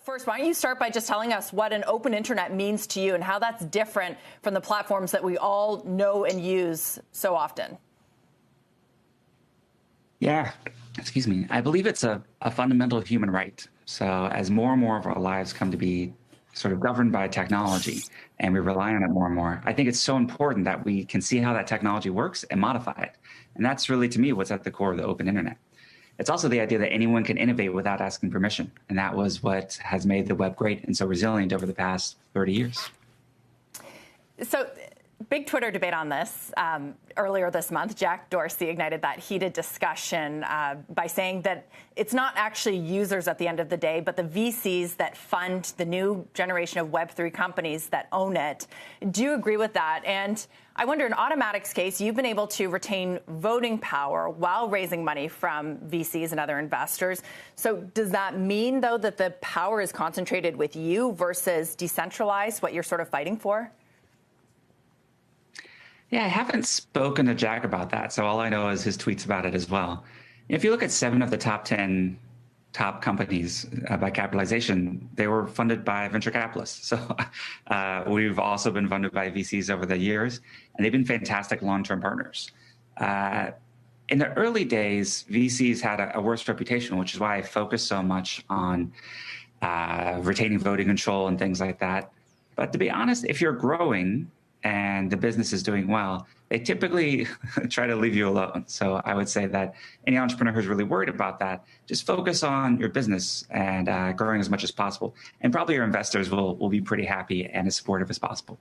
First, why don't you start by just telling us what an open internet means to you and how that's different from the platforms that we all know and use so often? Yeah, excuse me. I believe it's a fundamental human right. So as more and more of our lives come to be sort of governed by technology and we rely on it more and more, I think it's so important that we can see how that technology works and modify it. And that's really, to me, what's at the core of the open internet. It's also the idea that anyone can innovate without asking permission. And that was what has made the web great and so resilient over the past 30 years. So, big Twitter debate on this. Earlier this month, Jack Dorsey ignited that heated discussion by saying that it's not actually users at the end of the day, but the VCs that fund the new generation of Web3 companies that own it. Do you agree with that? And I wonder, in Automatic's case, you've been able to retain voting power while raising money from VCs and other investors. So does that mean, though, that the power is concentrated with you versus decentralized, what you're sort of fighting for? Yeah, I haven't spoken to Jack about that, so all I know is his tweets about it as well. If you look at 7 of the top 10 top companies by capitalization, they were funded by venture capitalists. So we've also been funded by VCs over the years, and they've been fantastic long-term partners. In the early days, VCs had a worse reputation, which is why I focus so much on retaining voting control and things like that. But to be honest, if you're growing and the business is doing well, they typically try to leave you alone. So I would say that any entrepreneur who's really worried about that, just focus on your business and growing as much as possible. And probably your investors will be pretty happy and as supportive as possible.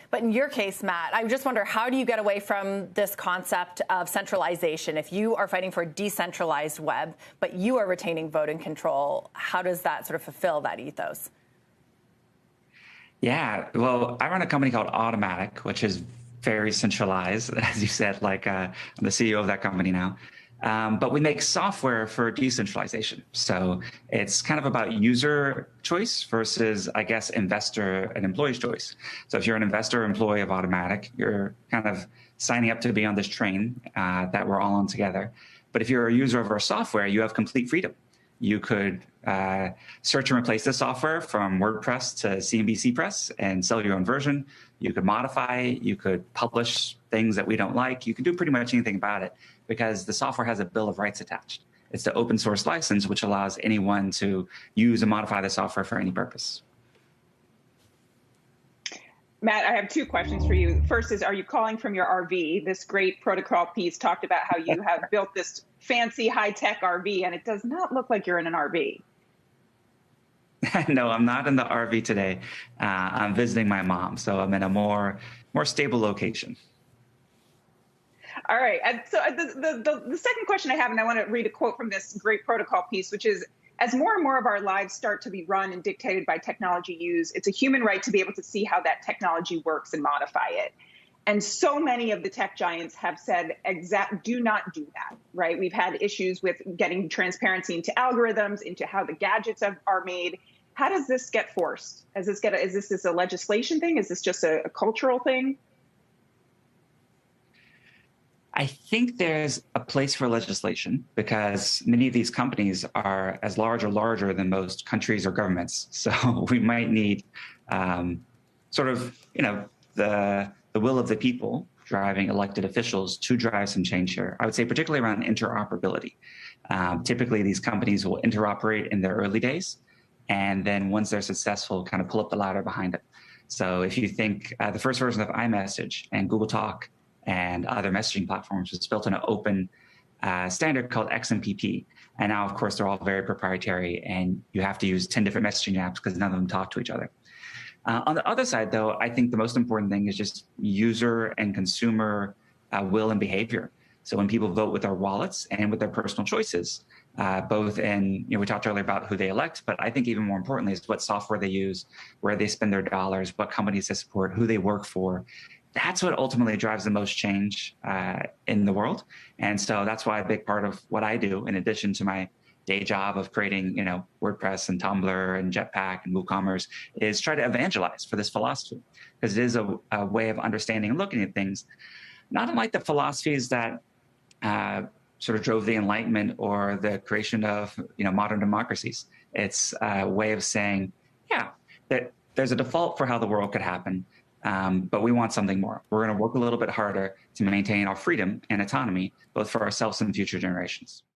But in your case, Matt, I just wonder, how do you get away from this concept of centralization? If you are fighting for a decentralized web, but you are retaining voting control, how does that sort of fulfill that ethos? Yeah, well, I run a company called Automatic, which is very centralized, as you said, like I'm the CEO of that company now. But we make software for decentralization. So it's kind of about user choice versus, I guess, investor and employee's choice. So if you're an investor or employee of Automatic, you're kind of signing up to be on this train that we're all on together. But if you're a user of our software, you have complete freedom. You could search and replace the software from WordPress to CNBC Press and sell your own version. You could modify it. You could publish things that we don't like. You can do pretty much anything about it because the software has a bill of rights attached. It's the open source license, which allows anyone to use and modify the software for any purpose. Matt, I have 2 questions for you. First is, are you calling from your RV? This great protocol piece talked about how you have built this fancy high-tech RV, and it does not look like you're in an RV. No, I'm not in the RV today. I'm visiting my mom, so I'm in a more stable location. All right. And so the second question I have, and I want to read a quote from this great protocol piece, which is, as more and more of our lives start to be run and dictated by technology use, it's a human right to be able to see how that technology works and modify it. And so many of the tech giants have said, do not do that, right? We've had issues with getting transparency into algorithms, into how the gadgets are made. How does this get forced? Is this a legislation thing? Is this just a cultural thing? I think there's a place for legislation because many of these companies are as large or larger than most countries or governments. So we might need sort of, the will of the people driving elected officials to drive some change here. I would say particularly around interoperability. Typically, these companies will interoperate in their early days, and then once they're successful, kind of pull up the ladder behind it. So if you think the first version of iMessage and Google Talk and other messaging platforms was built on an open standard called XMPP. And now, of course, they're all very proprietary, and you have to use 10 different messaging apps because none of them talk to each other. On the other side, though, I think the most important thing is just user and consumer will and behavior. So when people vote with their wallets and with their personal choices, both in, we talked earlier about who they elect, but I think even more importantly is what software they use, where they spend their dollars, what companies they support, who they work for. That's what ultimately drives the most change in the world. And so that's why a big part of what I do, in addition to my day job of creating, WordPress and Tumblr and Jetpack and WooCommerce, is try to evangelize for this philosophy, because it is a way of understanding and looking at things, not unlike the philosophies that sort of drove the Enlightenment or the creation of modern democracies. It's a way of saying, yeah, that there's a default for how the world could happen, but we want something more. We're going to work a little bit harder to maintain our freedom and autonomy, both for ourselves and future generations.